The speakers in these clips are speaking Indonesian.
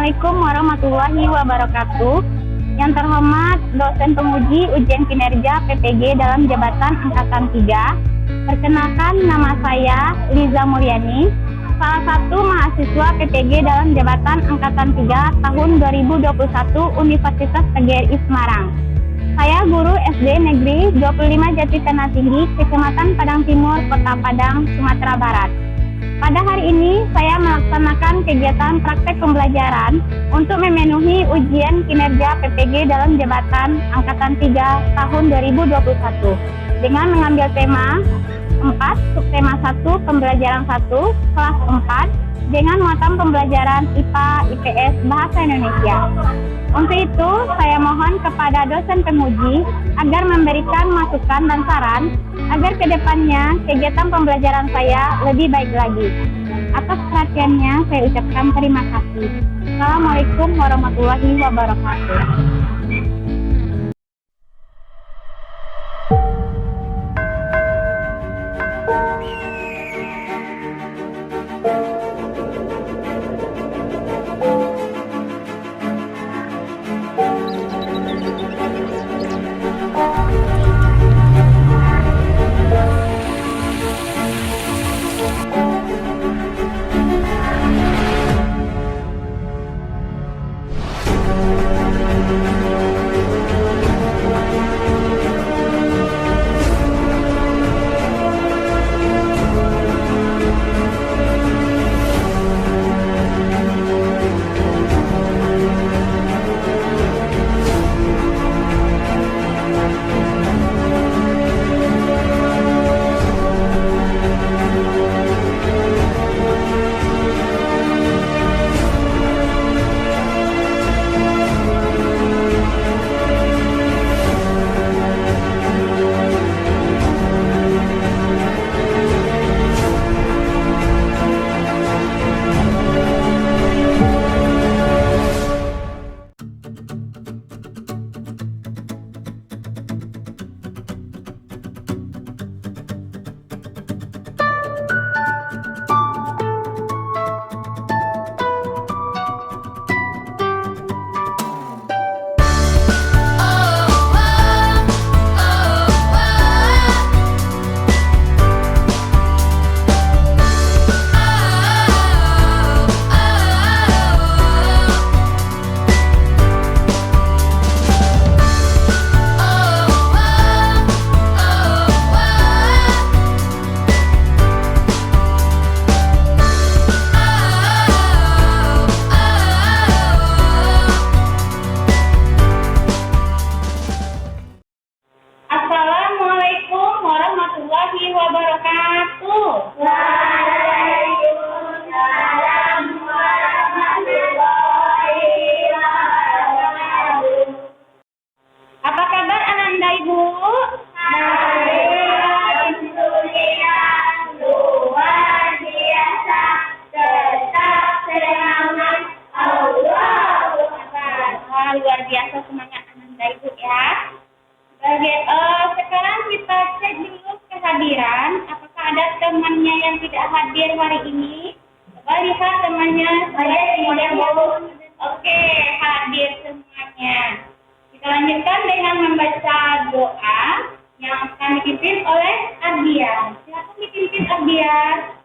Assalamualaikum warahmatullahi wabarakatuh. Yang terhormat dosen penguji ujian kinerja PPG dalam jabatan Angkatan 3. Perkenalkan, nama saya Liza Mulyani, salah satu mahasiswa PPG dalam jabatan Angkatan 3 tahun 2021 Universitas PGRI Semarang. Saya guru SD Negeri 25 Jati Tanah Tinggi, Kecamatan Padang Timur, Kota Padang, Sumatera Barat. Pada hari ini, saya melaksanakan kegiatan praktek pembelajaran untuk memenuhi ujian kinerja PPG dalam jabatan Angkatan 3 tahun 2021 dengan mengambil tema 4, subtema 1, pembelajaran 1, kelas 4 dengan muatan pembelajaran IPA, IPS, Bahasa Indonesia. Untuk itu, saya mohon kepada dosen penguji agar memberikan masukan dan saran agar kedepannya kegiatan pembelajaran saya lebih baik lagi. Atas perhatiannya, saya ucapkan terima kasih. Assalamualaikum warahmatullahi wabarakatuh. Assalamualaikum warahmatullahi wabarakatuh. Waalaikumsalam warahmatullahi wabarakatuh. Apa kabar Ananda Ibu? Alhamdulillah, luar biasa, tetap semangat, Allahu Akbar. Luar biasa semangat Ananda Ibu ya. Sekarang kita cek dulu kehadiran. Apakah ada temannya yang tidak hadir hari ini? Coba lihat temannya. Oke, hadir semuanya. Kita lanjutkan dengan membaca doa yang akan dipimpin oleh Ardian. Silakan dipimpin Ardian.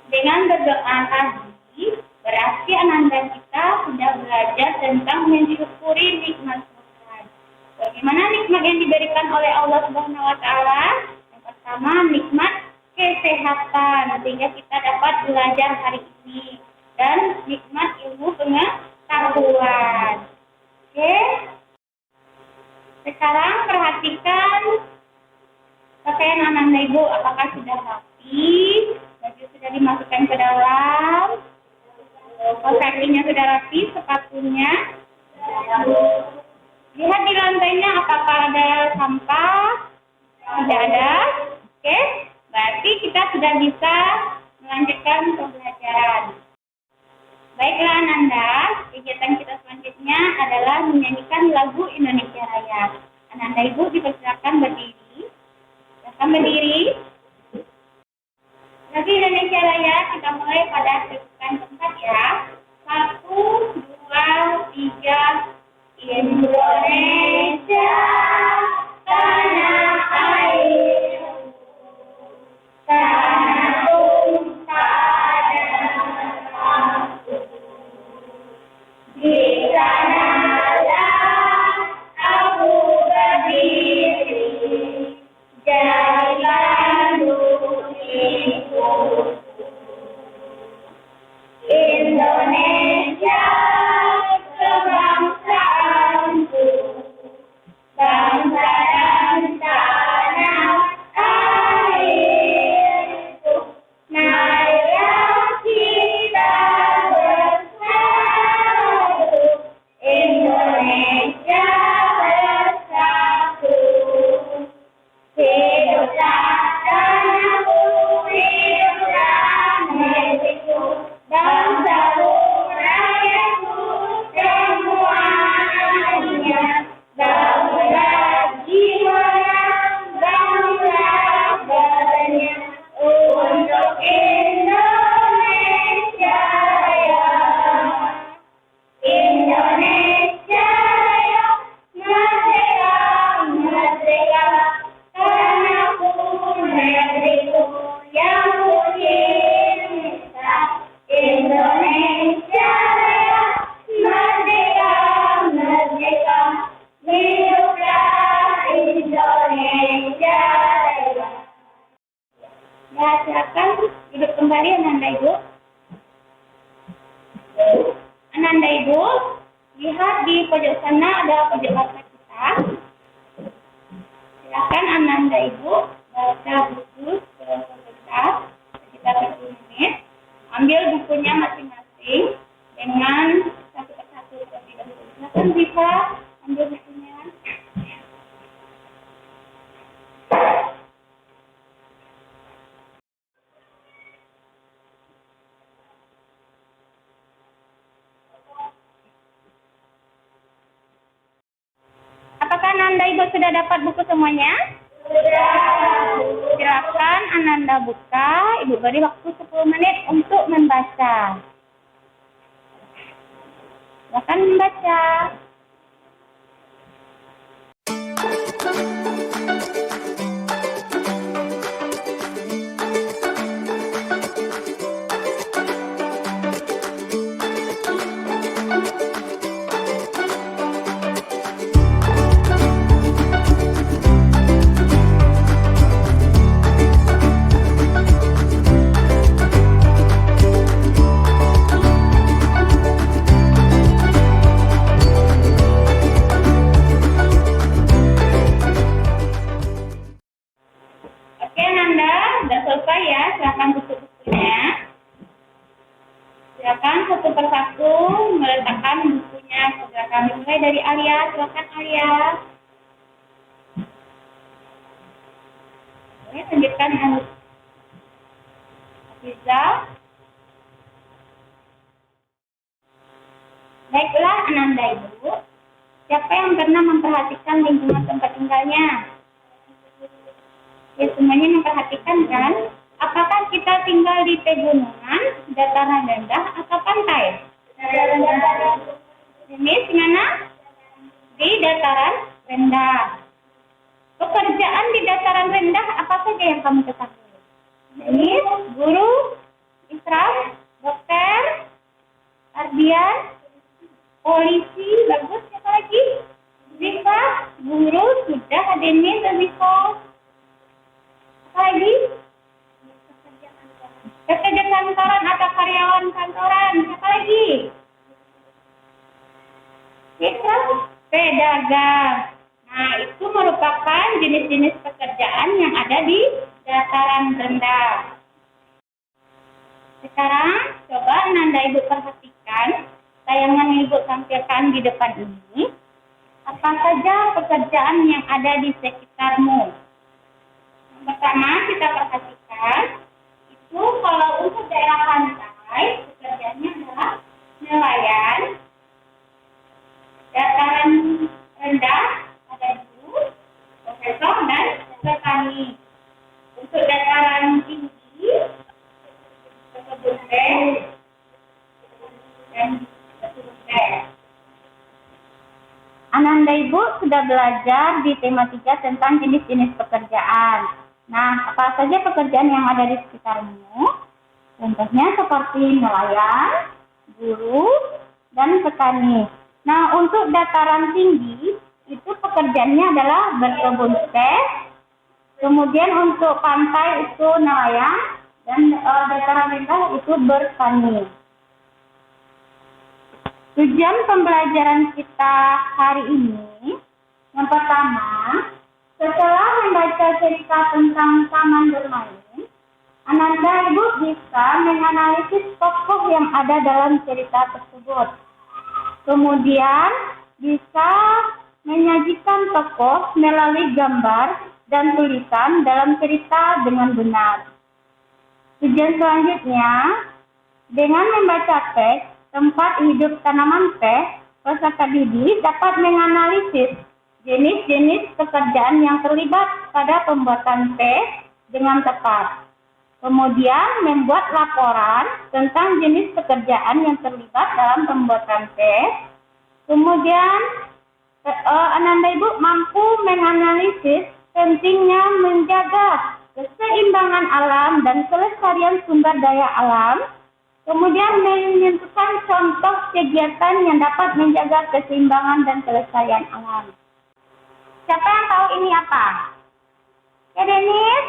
Dengan berdoa tadi, berarti Ananda kita sudah belajar tentang mensyukuri nikmat Tuhan. Bagaimana nikmat yang diberikan oleh Allah Subhanahu wa Ta'ala? Yang pertama, nikmat kesehatan, sehingga kita dapat belajar hari ini dan nikmat ilmu pengetahuan. Oke, sekarang perhatikan pakaian Ananda Ibu, apakah sudah rapi, baju sudah dimasukkan ke dalam, kakinya sudah rapi, sepatunya. Lihat di lantainya apakah ada sampah, tidak ada. Oke, berarti kita sudah bisa melanjutkan pembelajaran. Baiklah Ananda, kegiatan kita selanjutnya adalah menyanyikan lagu Indonesia Raya. Ananda Ibu dipersilakan berdiri. Silakan berdiri. Lagu Indonesia Raya kita mulai pada kedudukan keempat ya. 1, 2, 3. Indonesia tanah air, tanah tumpah darah. Di sanalah aku berdiri, jadikan buktiku. Indonesia kebangsaanku, bangsa dan tanah airku. Marilah kita bersatu, Indonesia bersatu. Hiduplah tanahku, hiduplah negeriku, bangsaku, rakyatku, semuanya. Bangunlah jiwanya, bangunlah badannya untuk Indonesia Raya. Indonesia Raya, merdeka, merdeka, tanahku, negeriku yang kucinta. Indonesia Raya, merdeka, merdeka, hiduplah Indonesia Raya. Ya, silakan duduk kembali Ananda Ibu. Ananda Ibu, lihat di pojok sana ada pojok baca kita. Silakan Ananda Ibu baca buku sebentar, sekitar 10 menit. Ambil bukunya masing-masing dengan satu persatu terlebih dahulu. Silakan bisa ambil bukunya. Apakah Ananda Ibu sudah dapat buku semuanya? Sudah. Silakan Ananda buka. Ibu beri waktu 10 menit untuk membaca. Silakan membaca. Silakan satu persatu meletakkan bukunya ke belakang. Mulai dari Alia, silakan Alia. Oke, lanjutkan Hafiza. Baiklah Ananda Ibu, siapa yang pernah memperhatikan lingkungan tempat tinggalnya? Ya, semuanya memperhatikan kan? Apakah kita tinggal di pegunungan, dataran rendah, atau pantai? Dataran rendah. Ini di mana? Di dataran rendah. Pekerjaan di dataran rendah apa saja yang kamu ketahui? Ini guru, Isra, dokter, sardian, polisi, bagus, siapa lagi? Ziva, guru, sudah, Adenin, dan Ziva. Apa lagi? kantoran atau karyawan kantoran. Siapa lagi? Itu pedagang. Nah, itu merupakan jenis-jenis pekerjaan yang ada di dataran rendah. Sekarang, coba Nanda Ibu perhatikan tayangan yang Ibu tampilkan di depan ini. Apa saja pekerjaan yang ada di sekitarmu? Yang pertama, kita perhatikan, itu kalau untuk daerah pantai, pekerjaannya adalah nelayan. Dataran rendah ada guru, profesor, dan petani. Untuk dataran tinggi, pekebun teh dan peturut teh. Ananda Ibu sudah belajar di tema 3 tentang jenis-jenis pekerjaan. Nah, apa saja pekerjaan yang ada di sekitarmu? Contohnya seperti nelayan, guru, dan petani. Nah, untuk dataran tinggi, itu pekerjaannya adalah berkebun teh. Kemudian untuk pantai itu nelayan, dan dataran rendah itu bertani. Tujuan pembelajaran kita hari ini, yang pertama, setelah membaca cerita tentang taman bermain, Ananda Ibu bisa menganalisis tokoh yang ada dalam cerita tersebut. Kemudian bisa menyajikan tokoh melalui gambar dan tulisan dalam cerita dengan benar. Tujuan selanjutnya, dengan membaca teks tempat hidup tanaman teh, peserta didik dapat menganalisis jenis-jenis pekerjaan yang terlibat pada pembuatan teh dengan tepat. Kemudian membuat laporan tentang jenis pekerjaan yang terlibat dalam pembuatan teh. Kemudian Ananda Ibu mampu menganalisis pentingnya menjaga keseimbangan alam dan kelestarian sumber daya alam. Kemudian menentukan contoh kegiatan yang dapat menjaga keseimbangan dan kelestarian alam. Siapa yang tahu ini apa? Ya, Denis?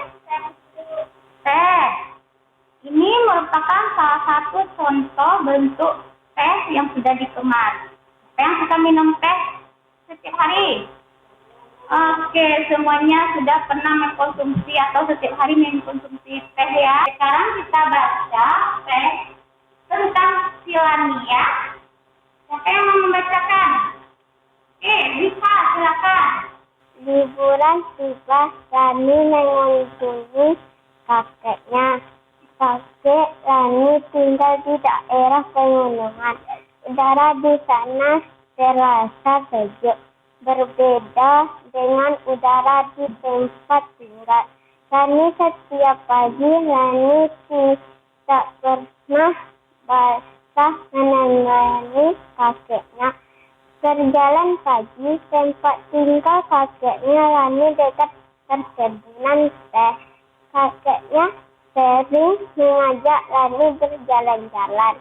Teh. Ini merupakan salah satu contoh bentuk teh yang sudah dikemas. Siapa yang suka minum teh setiap hari? Oke, semuanya sudah pernah mengkonsumsi atau setiap hari mengkonsumsi teh ya. Sekarang kita baca teh tentang Silania. Siapa yang mau membacakan? Bisa, silakan. Liburan tiba, Rani mengunjungi kakeknya. Kakek Rani tinggal di daerah pegunungan. Udara di sana terasa sejuk, berbeda dengan udara di tempat tinggal. Rani setiap pagi Rani tidak pernah basah menemani kakeknya. Berjalan pagi, tempat tinggal kakeknya Rani dekat perkebunan teh. Kakeknya sering mengajak Rani berjalan-jalan.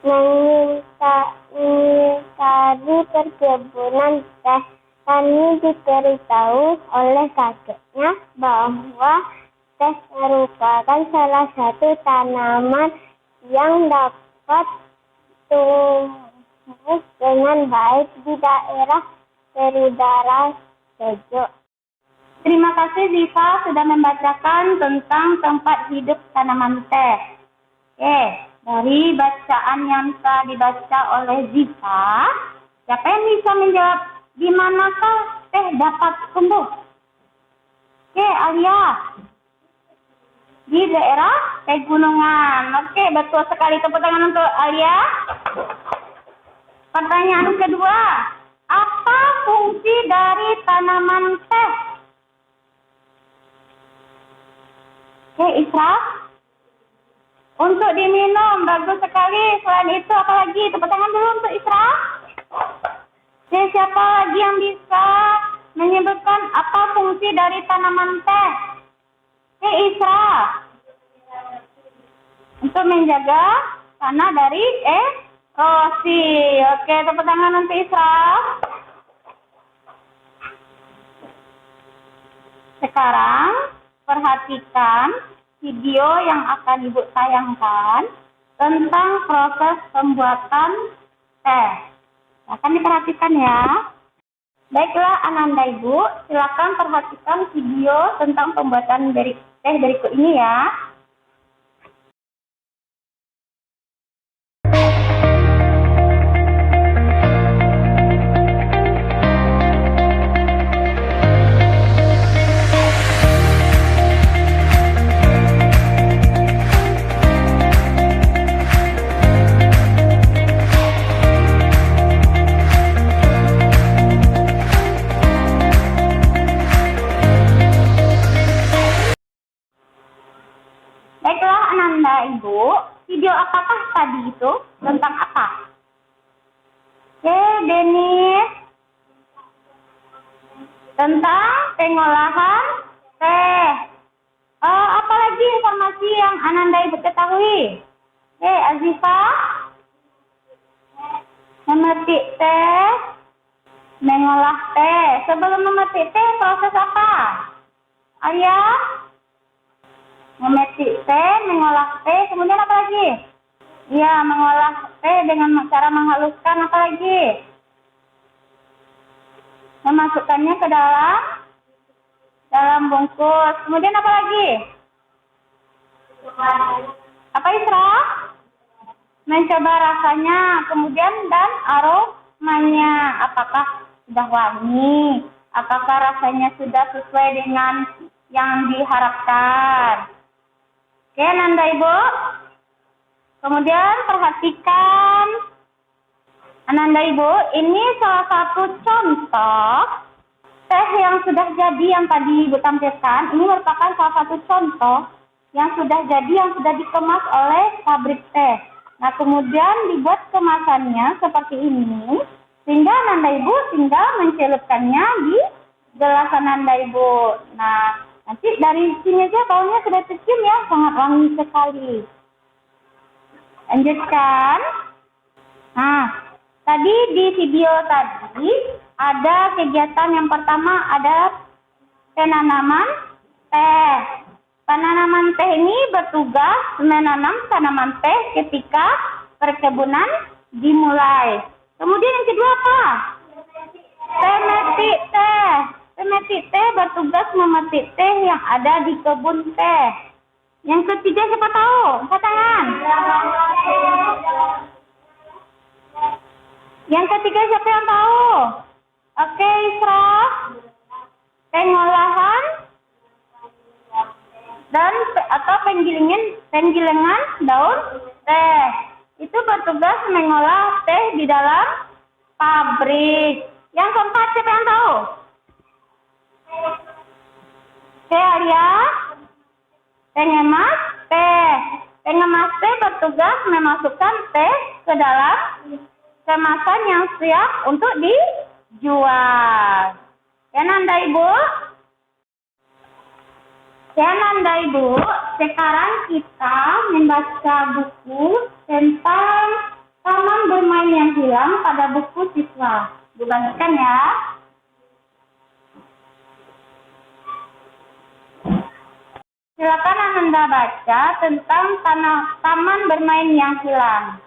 Mengitari perkebunan teh, Rani diberitahu oleh kakeknya bahwa teh merupakan salah satu tanaman yang dapat tumbuh dengan baik di daerah berudara sejuk. Terima kasih Ziva sudah membacakan tentang tempat hidup tanaman teh. Dari bacaan yang telah dibaca oleh Ziva, siapa yang bisa menjawab di manakah teh dapat tumbuh? Alia. Di daerah pegunungan. Oke, betul sekali. Tepuk tangan untuk Alia. Pertanyaan kedua, apa fungsi dari tanaman teh? Isra? Untuk diminum, bagus sekali. Selain itu, apa lagi? Tepuk tangan dulu untuk Isra. Siapa lagi yang bisa menyebutkan apa fungsi dari tanaman teh? Isra. Untuk menjaga tanah dari erosi. Oke, tepuk tangan untuk Isra. Sekarang perhatikan video yang akan Ibu tayangkan tentang proses pembuatan teh. Akan diperhatikan ya. Baiklah Ananda Ibu, silakan perhatikan video tentang pembuatan teh berikut ini ya. Baiklah Ananda Ibu, video apakah tadi itu? Tentang apa? Oke, Denis. Tentang pengolahan teh. Apa lagi informasi yang Ananda Ibu ketahui? Oke, Azifa. Memetik teh. Mengolah teh. Sebelum memetik teh, proses apa? Ayah? Memetik teh, mengolah teh, kemudian apa lagi? Ya, mengolah teh dengan cara menghaluskan, apa lagi? Memasukkannya ke dalam bungkus. Kemudian apa lagi? Apa Isra? Mencoba rasanya, kemudian dan aromanya. Apakah sudah wangi? Apakah rasanya sudah sesuai dengan yang diharapkan? Oke, Nanda Ibu. Kemudian perhatikan, Ananda Ibu, ini salah satu contoh teh yang sudah jadi yang tadi Ibu tampilkan. Ini merupakan salah satu contoh yang sudah jadi, yang sudah dikemas oleh pabrik teh. Nah, kemudian dibuat kemasannya seperti ini, sehingga Ananda Ibu tinggal mencelupkannya di gelas Ananda Ibu. Nah, nanti dari sini aja baunya sudah tercium ya, sangat wangi sekali. Lanjutkan. Nah, tadi di video tadi ada kegiatan yang pertama, ada penanaman teh. Penanaman teh ini bertugas menanam tanaman teh ketika perkebunan dimulai. Kemudian yang kedua apa? Pemetik teh. Pemetik teh bertugas memetik teh yang ada di kebun teh. Yang ketiga siapa tahu? Angkat tangan. Yang ketiga siapa yang tahu? Oke, Isra. Pengolahan dan atau penggilingan daun teh. Itu bertugas mengolah teh di dalam pabrik. Yang keempat siapa yang tahu? Oke, Alia. Pengemas teh. Pengemas teh bertugas memasukkan teh ke dalam kemasan yang siap untuk dijual. Ya, Nanda Ibu? Ya, Nanda Ibu, sekarang kita membaca buku tentang taman bermain yang hilang pada buku siswa. Dibantukan ya. Silakan Anda baca tentang taman bermain yang hilang.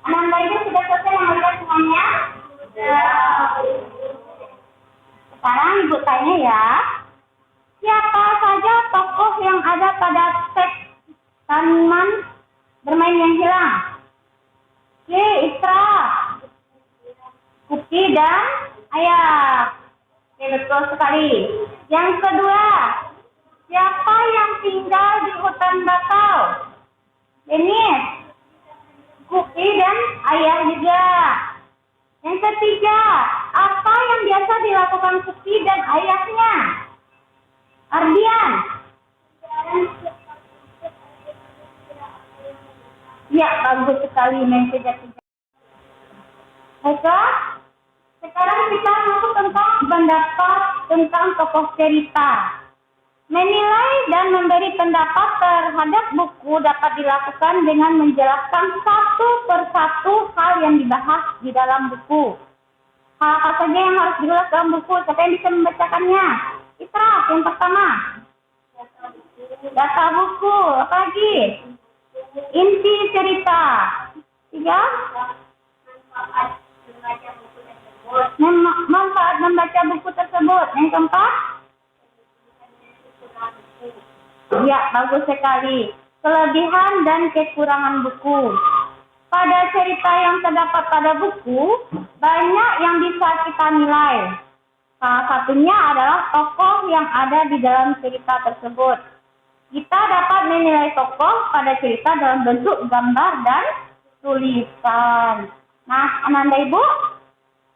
Anda itu sudah selesai membaca semuanya? Sekarang Ibu tanya ya, siapa saja tokoh yang ada pada teks taman bermain yang hilang? Oke, Isra, Kuki dan Ayah. Oke, betul sekali. Yang kedua, siapa yang tinggal di hutan bakau? Denis, Kuki dan Ayah juga. Yang ketiga, apa yang biasa dilakukan Kuki dan ayahnya? Ardian. Ya, bagus sekali main kejar-kejar. Baiklah, sekarang kita masuk tentang pendapat tentang tokoh cerita. Menilai dan memberi pendapat terhadap buku dapat dilakukan dengan menjelaskan satu persatu hal yang dibahas di dalam buku. Apa saja yang harus diulas dalam buku? Siapa yang bisa membacakannya? Itra, yang pertama. Data buku. Apa lagi? Inti cerita. 3. Manfaat membaca buku tersebut. Yang keempat? Ya, bagus sekali. Kelebihan dan kekurangan buku. Pada cerita yang terdapat pada buku, banyak yang bisa kita nilai. Salah satunya adalah tokoh yang ada di dalam cerita tersebut. Kita dapat menilai tokoh pada cerita dalam bentuk gambar dan tulisan. Nah, Ananda Ibu,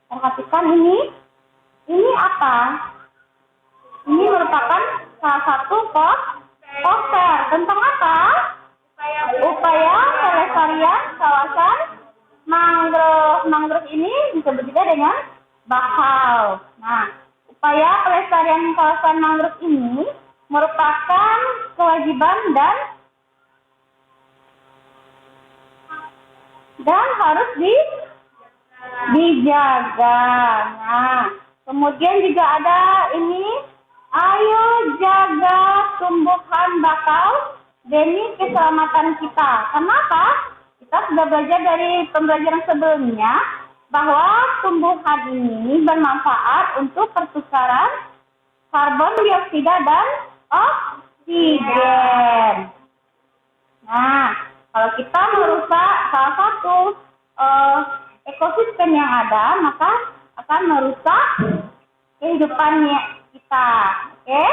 perhatikan ini. Ini apa? Ini merupakan salah satu poster. Tentang apa? Upaya pelestarian kawasan mangrove. Mangrove ini disebut juga dengan bakau. Nah, upaya pelestarian kawasan mangrove ini merupakan kewajiban dan harus dijaga. Nah, kemudian juga ada ini, ayo jaga tumbuhan bakau demi keselamatan kita. Kenapa? Kita sudah belajar dari pembelajaran sebelumnya bahwa tumbuhan ini bermanfaat untuk pertukaran karbon dioksida dan oksigen. Nah, kalau kita merusak salah satu ekosistem yang ada, maka akan merusak kehidupannya kita. Oke?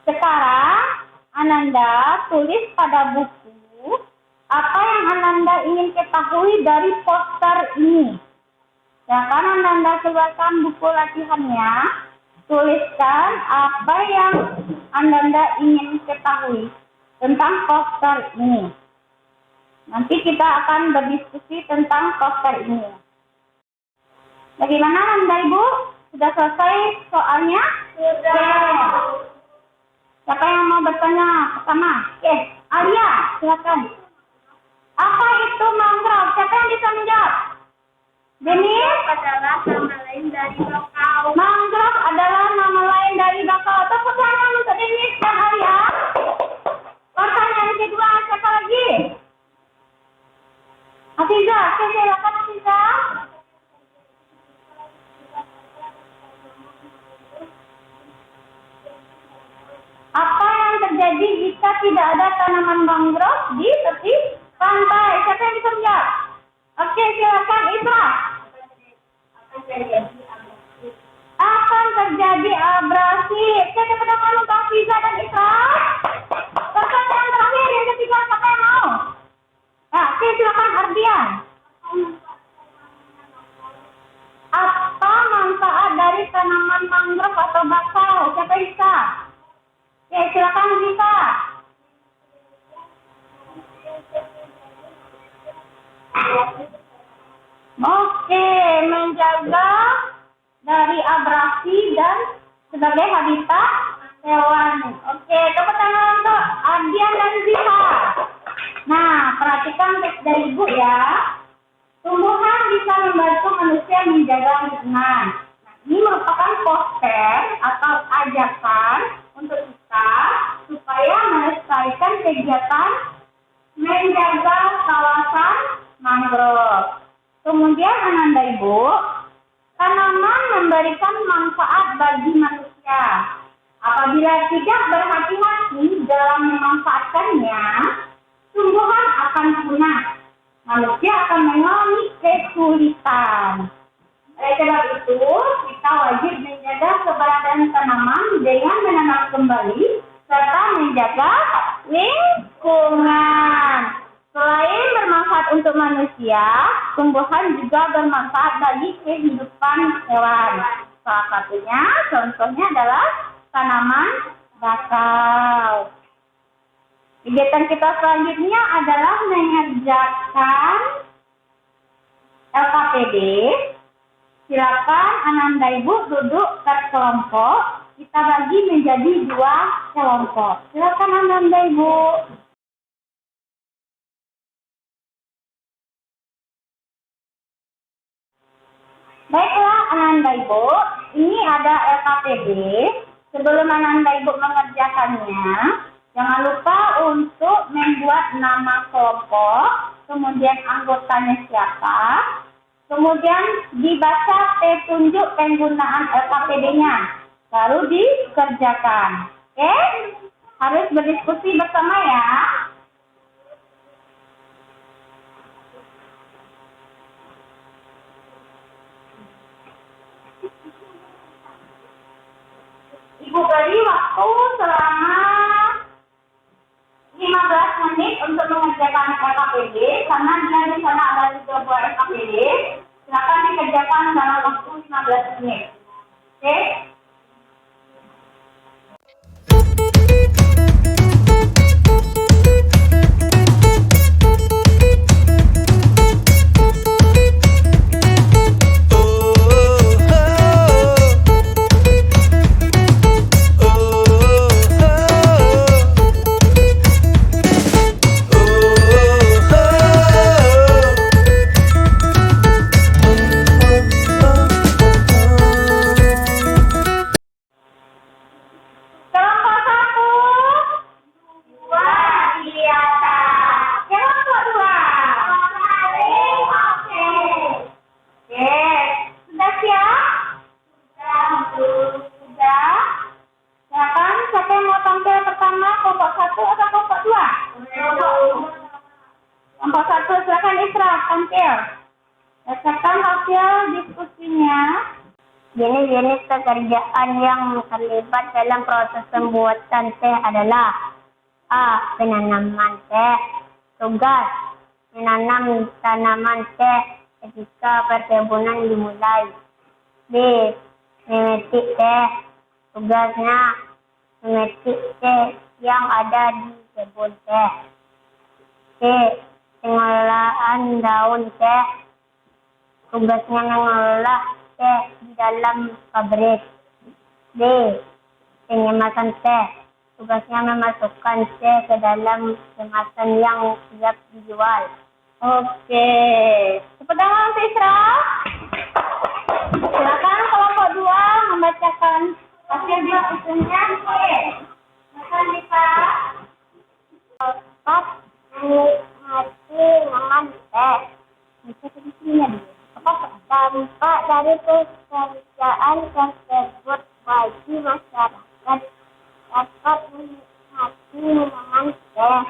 Sekarang Ananda tulis pada buku apa yang Ananda ingin ketahui dari poster ini. Silakan Ananda keluarkan buku latihannya. Tuliskan apa yang Ananda ingin ketahui tentang poster ini. Nanti kita akan berdiskusi tentang poster ini. Bagaimana Ananda Ibu? Sudah selesai soalnya? Sudah. Siapa yang mau bertanya pertama? Oke, Alia, silakan. Apa itu mangrove? Siapa yang bisa menjawab? Denis? Adalah nama lain dari bakau. Mangrove adalah nama lain dari bakau. Tepuk tangan untuk Denis dan Alia. Pertanyaan kedua, siapa lagi? Afiza, silakan Afiza. Apa yang terjadi jika tidak ada tanaman mangrove di tepi pantai? Siapa yang bisa menjawab? Oke, silakan Isra. Akan terjadi abrasi. Saya kepada kamu Afiza dan Isra. Pertanyaan terakhir yang ketiga, siapa yang mau? Nah, oke, silakan Ardian. Apa manfaat dari tanaman mangrove atau bakau? Siapa bisa? Ya, silakan bisa. Oke, menjaga dari abrasi dan sebagai habitat hewan. Oke, tepuk tangan untuk Ardian dan Zita. Nah, perhatikan teks dari Ibu ya. Tumbuhan bisa membantu manusia menjaga lingkungan. Nah, ini merupakan poster atau ajakan untuk kita supaya melestarikan kegiatan menjaga kawasan mangrove. Kemudian Ananda Ibu, tanaman memberikan manfaat bagi manusia. Apabila tidak berhati-hati dalam memanfaatkannya, tumbuhan akan punah. Manusia akan mengalami kesulitan. Oleh sebab itu, kita wajib menjaga keberadaan tanaman dengan menanam kembali serta menjaga lingkungan. Selain bermanfaat untuk manusia, tumbuhan juga bermanfaat bagi kehidupan hewan. Salah satunya, contohnya adalah tanaman bakau. Kegiatan kita selanjutnya adalah mengerjakan LKPD. Silakan Ananda Ibu duduk berkelompok. Kita bagi menjadi 2 kelompok. Silakan Ananda Ibu. Baiklah, Ananda Ibu, ini ada LKPD. Sebelum Ananda Ibu mengerjakannya, jangan lupa untuk membuat nama kelompok, kemudian anggotanya siapa, kemudian dibaca petunjuk penggunaan LKPD-nya, baru dikerjakan. Oke? Harus berdiskusi bersama ya. Ibu beri waktu selama 15 menit untuk mengerjakan LKPD, karena dia di sana ada juga buat LKPD. Silakan dikerjakan dalam waktu 15 menit. Oke? Kelompok 1, silakan Isra, tampil. Bacakan hasil diskusinya. Jenis-jenis pekerjaan yang terlibat dalam proses pembuatan teh adalah A. Penanaman teh. Tugas menanam tanaman teh ketika perkebunan dimulai. B. Memetik teh. Tugasnya memetik teh yang ada di kebun teh. C. Pengelolaan daun teh. Tugasnya mengelola teh di dalam pabrik. D. Pengemasan teh. Tugasnya memasukkan teh ke dalam kemasan yang siap dijual. Oke. Tepuk tangan untuk Isra. Silakan kelompok 2 membacakan hasil diskusinya. Oke. Silakan Isra. Dapat menikmati minuman teh. Bisa kedisinya dulu. Dampak dari pekerjaan tersebut bagi masyarakat dapat menikmati minuman teh.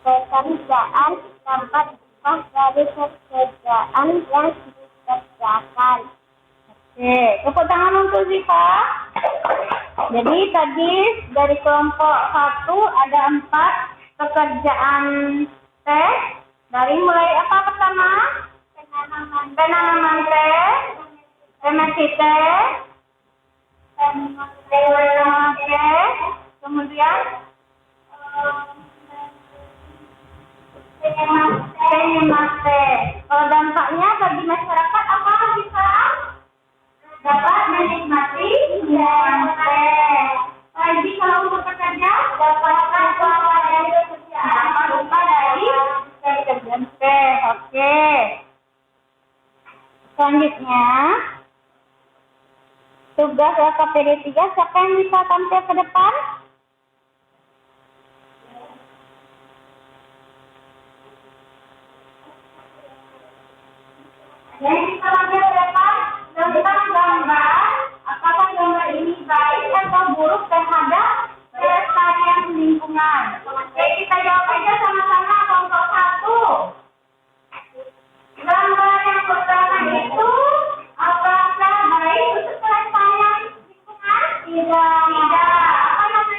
Pekerjaan dapat upah dari pekerjaan yang dikerjakan. Oke, tepuk tangan untuk Ziva. Jadi tadi dari kelompok 1 ada 4 pekerjaan teh. Dari mulai apa pertama? Penanaman teh, memetik teh, pengelolaan teh, kemudian pengemas teh. Kalau dampaknya bagi masyarakat apa bisa? Dapat menikmati minuman teh. Jadi kalau untuk pekerja dapatkan upah dari pekerjaan. Dapat upah dari pekerjaan teh. Oke. Selanjutnya, tugas LKPD 3, siapa yang bisa tampil ke depan? Yang bisa tampil ke depan tentang gambar, apakah gambar ini baik atau buruk terhadap kelestarian lingkungan. Oke, kita jawab aja sama-sama kelompok 1. Gambar yang pertama itu apakah baik untuk kelestarian lingkungan? Tidak. Apa namanya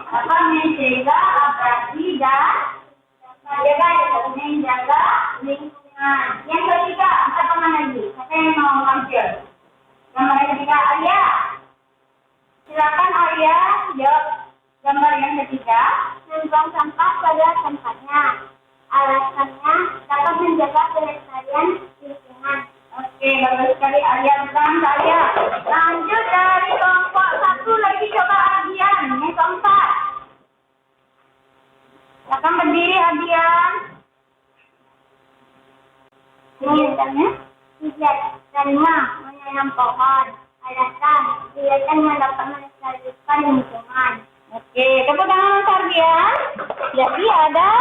Apa menjaga abrasi dan menjaga lingkungan. Yang ketiga, apa lagi? Siapa yang mau tampil? Gambar yang ketiga, Arya. Silakan Arya, jawab gambar yang ketiga. Membuang sampah pada tempatnya. Alasannya dapat menjaga kelestarian lingkungan. Oke, bagus sekali Arya. Bukan Arya. Lanjut dari kelompok satu lagi, coba Ardian. Yang keempat. Silakan berdiri Ardian. Kegiatannya? Kegiatannya menanam pohon. Alasan, kegiatan yang dapat melestarikan lingkungan. Oke, tepuk tangan untuk Ardian. Jadi ada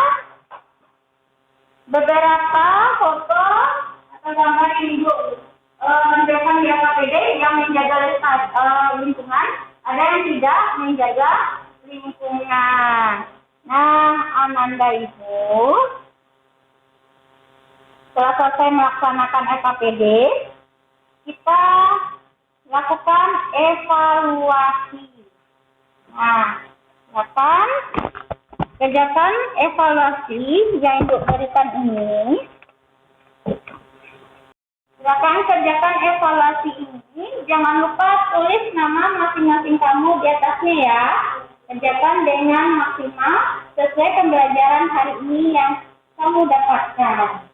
beberapa foto atau gambar yang Ibu menunjukkan di KPD yang menjaga lingkungan, ada yang tidak menjaga lingkungan. Nah, Ananda Ibu, setelah selesai melaksanakan LKPD, kita lakukan evaluasi. Nah, silakan kerjakan evaluasi yang Ibu berikan ini. Silakan kerjakan evaluasi ini. Jangan lupa tulis nama masing-masing kamu di atasnya ya. Kerjakan dengan maksimal sesuai pembelajaran hari ini yang kamu dapatkan.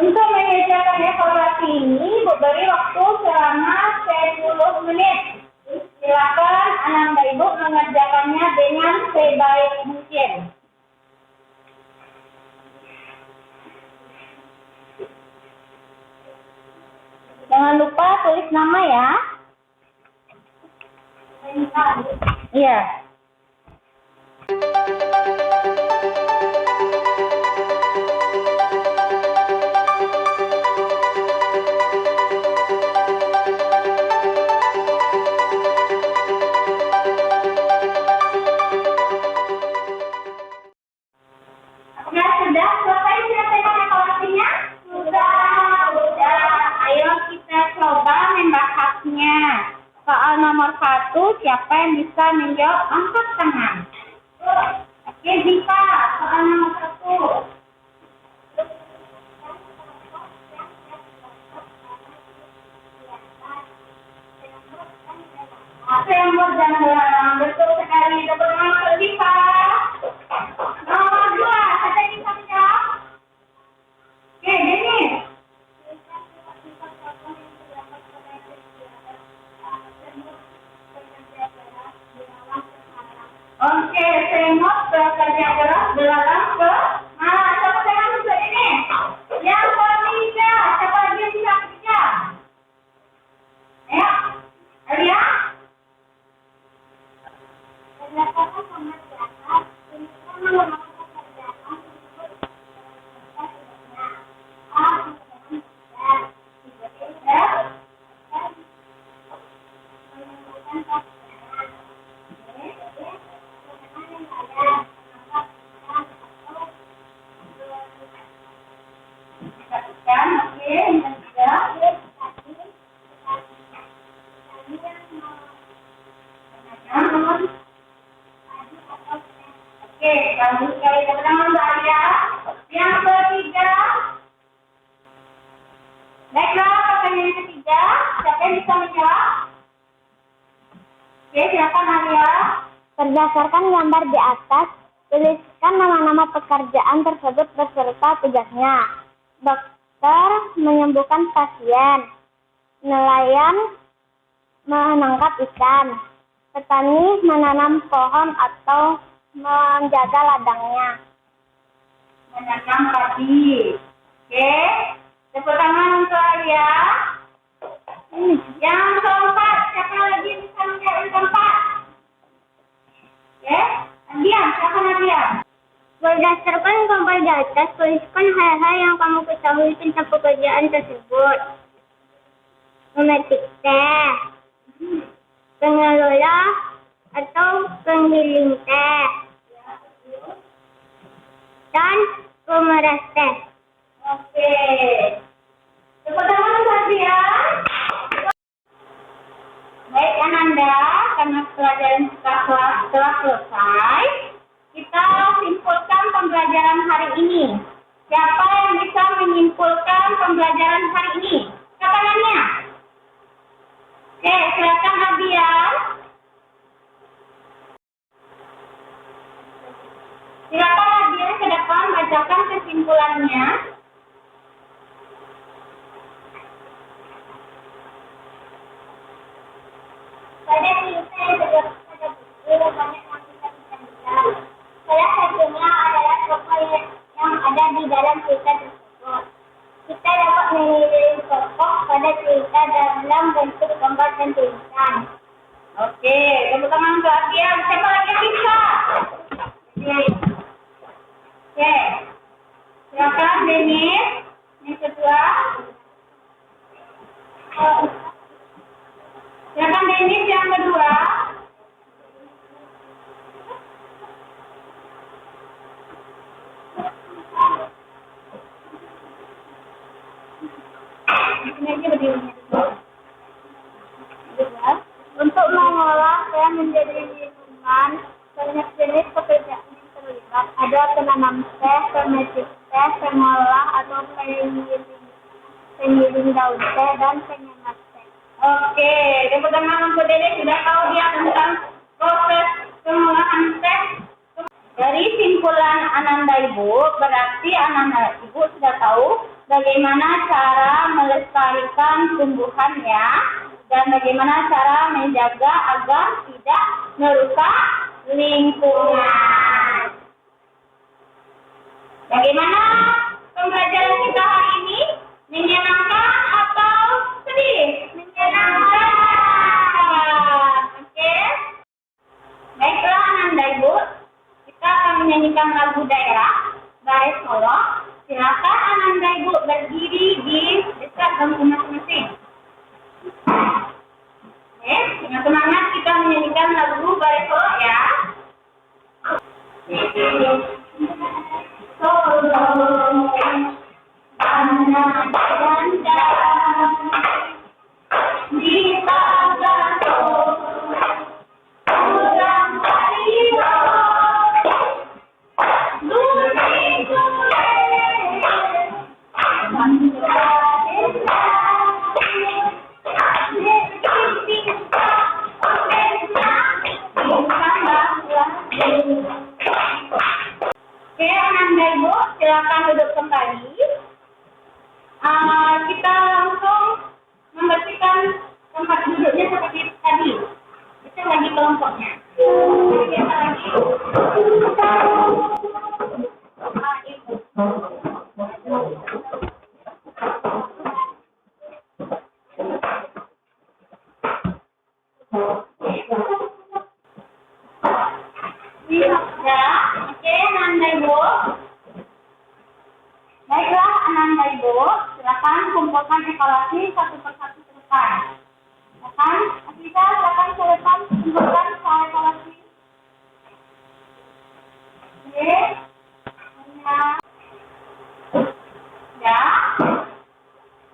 Untuk mengerjakan evaluasi ini, Ibu beri waktu selama 10 menit. Silakan Ananda Ibu mengerjakannya dengan sebaik mungkin. Jangan lupa tulis nama ya. Iya. Sudah selesai menyelesaikan evaluasinya? Sudah. Ayo kita coba membahasnya. Soal nomor 1, siapa yang bisa menjawab? Angkat tangan. Oke, Zika. Soal nomor 1. Semut dan belerang. Betul sekali. Tepuk tangan untuk Zika. Nomor 2, ada yang bisa menjawab? Oke, Denis. Oke, semut bekerja keras belarang ke mana? Siapa tangan untuk ini? Yang ketiga, siapa lagi yang bisa ketiga? Ayo, Alia. Berdasarkan pengertian, ini menggunakan pekerjaan untuk Oke, bagus sekali. Tepuk tangan untuk Arya. Yang ketiga. Baiklah, pertanyaan yang ketiga. Siapa yang bisa menjawab? Oke, silakan Arya. Berdasarkan gambar di atas, tuliskan nama-nama pekerjaan tersebut beserta tugasnya. Dokter menyembuhkan pasien. Nelayan menangkap ikan. Petani menanam pohon atau menjaga ladangnya. Menanam padi. Oke. Tepuk tangan untuk Arya. Yang keempat, siapa lagi bisa menjawab yang keempat? Oke. Diam, silakan Diam. Berdasarkan gambar di atas, tuliskan hal-hal yang kamu ketahui tentang pekerjaan tersebut. Memetik teh. Pengelola atau penggiling teh dan pemeras teh. Oke. Tepuk tangan kalian. Baik Ananda, karena pelajaran kita telah selesai, kita simpulkan pembelajaran hari ini. Siapa yang bisa menyimpulkan pembelajaran hari ini? Siapa tangannya? Oke, silakan Abian. Silakan Abian ke depan bacakan kesimpulannya. Pada cerita yang terdapat pada buku, banyak yang kita bisa baca. Salah satunya adalah tokoh yang ada di dalam cerita tersebut. Kita dapat menilai tokoh pada cerita dalam bentuk gambar dan tulisan. Oke, tepuk tangan untuk Abian. Siapa lagi yang bisa? Oke. Silakan Denis. Yang kedua. Silakan Denis yang kedua. Ini aja berdirinya dulu. Untuk mengolah teh menjadi minuman, banyak jenis pekerjaan yang terlibat. Ada penanam teh, pemetik teh, pengolah atau penggiling daun teh, dan penyemat teh. Oke, tepuk tangan untuk Dede sudah tahu dia tentang proses pengolahan teh. Dari simpulan Ananda Ibu, berarti Ananda Ibu sudah tahu bagaimana cara melestarikan tumbuhannya dan bagaimana cara menjaga agar tidak merusak lingkungan. Bagaimana pembelajaran kita hari ini? Menyenangkan atau sedih? Menyenangkan. Oke. Baiklah Ananda Ibu, kita akan menyanyikan lagu daerah Baris Solo. Silakan Ananda Ibu berdiri di dekat bangku masing-masing. Oke, dengan semangat kita menyanyikan lagu Baris Solo ya. Solo. Oke, Ananda Ibu, silakan duduk kembali. Kita langsung membersihkan tempat duduknya seperti tadi. Kita lagi kelompoknya. Kita lagi. Ya, oke, Ananda Ibu. Baiklah, Ananda Ibu, silakan kumpulkan evaluasi satu persatu ke depan. Silakan, Afisa, silakan ke depan kumpulkan soal evaluasi. Oke, ya.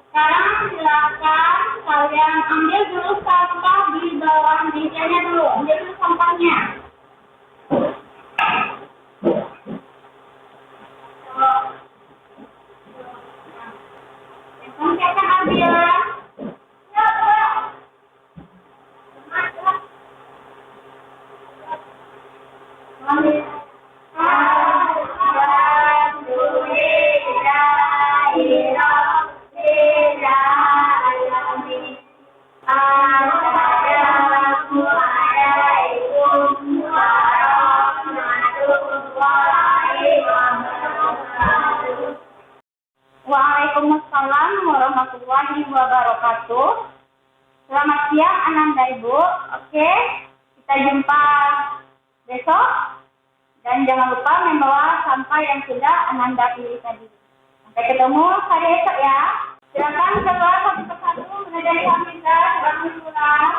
Sekarang silakan kalian ambil dulu sampah di bawah mejanya dulu, ambil dulu sampahnya. Silakan ambil. Waalaikumsalam warahmatullahi wabarakatuh. Selamat siang Ananda Ibu. Oke, kita jumpa besok. Dan jangan lupa membawa sampah yang sudah Ananda pilih tadi. Sampai ketemu hari esok ya. Silakan keluar satu persatu menjadi Hamida. Selamat pulang.